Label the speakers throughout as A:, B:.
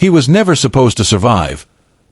A: He was never supposed to survive,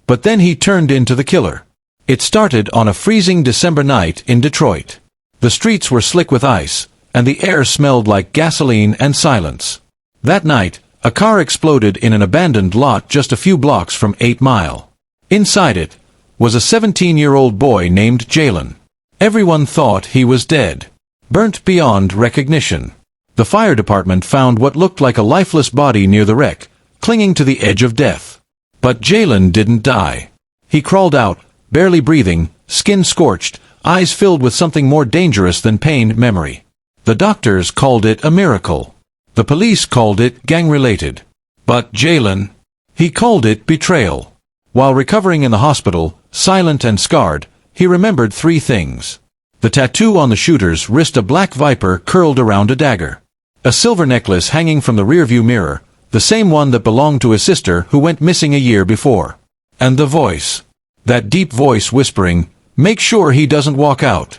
A: but then he turned into the killer. It started on a freezing December night in Detroit. The streets were slick with ice, and the air smelled like gasoline and silence. That night, a car exploded in an abandoned lot just a few blocks from 8 Mile. Inside it was a 17-year-old boy named Jalen. Everyone thought he was dead, burnt beyond recognition. The fire department found what looked like a lifeless body near the wreck, clinging to the edge of death. But Jalen didn't die. He crawled out, barely breathing, skin scorched, eyes filled with something more dangerous than pain, memory. The doctors called it a miracle. The police called it gang-related. But Jalen, he called it betrayal. While recovering in the hospital, silent and scarred, he remembered 3 things. The tattoo on the shooter's wrist, a black viper curled around a dagger. A silver necklace hanging from the rearview mirror, the same one that belonged to his sister who went missing a year before. And the voice. That deep voice whispering, "Make sure he doesn't walk out."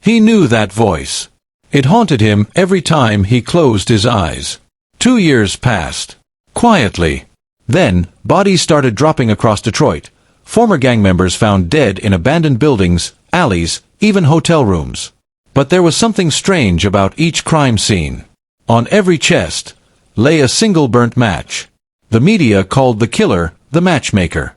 A: He knew that voice. It haunted him every time he closed his eyes. 2 years passed. Quietly. Then, bodies started dropping across Detroit. Former gang members found dead in abandoned buildings, alleys, even hotel rooms. But there was something strange about each crime scene. On every chest lay a single burnt match. The media called the killer the matchmaker.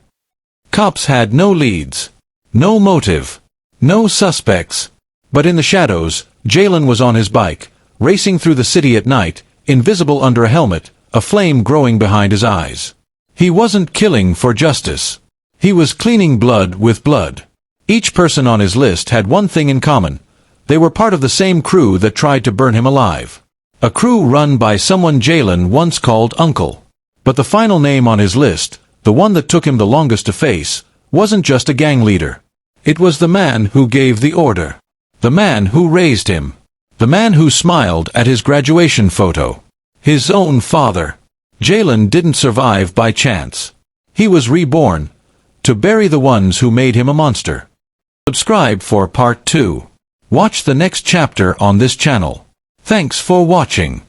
A: Cops had no leads, no motive, no suspects. But in the shadows, Jalen was on his bike, racing through the city at night, invisible under a helmet, a flame growing behind his eyes. He wasn't killing for justice. He was cleaning blood with blood. Each person on his list had one thing in common. They were part of the same crew that tried to burn him alive. A crew run by someone Jalen once called Uncle. But the final name on his list, the one that took him the longest to face, wasn't just a gang leader. It was the man who gave the order. The man who raised him. The man who smiled at his graduation photo. His own father. Jalen didn't survive by chance. He was reborn, to bury the ones who made him a monster. Subscribe for part 2. Watch the next chapter on this channel. Thanks for watching.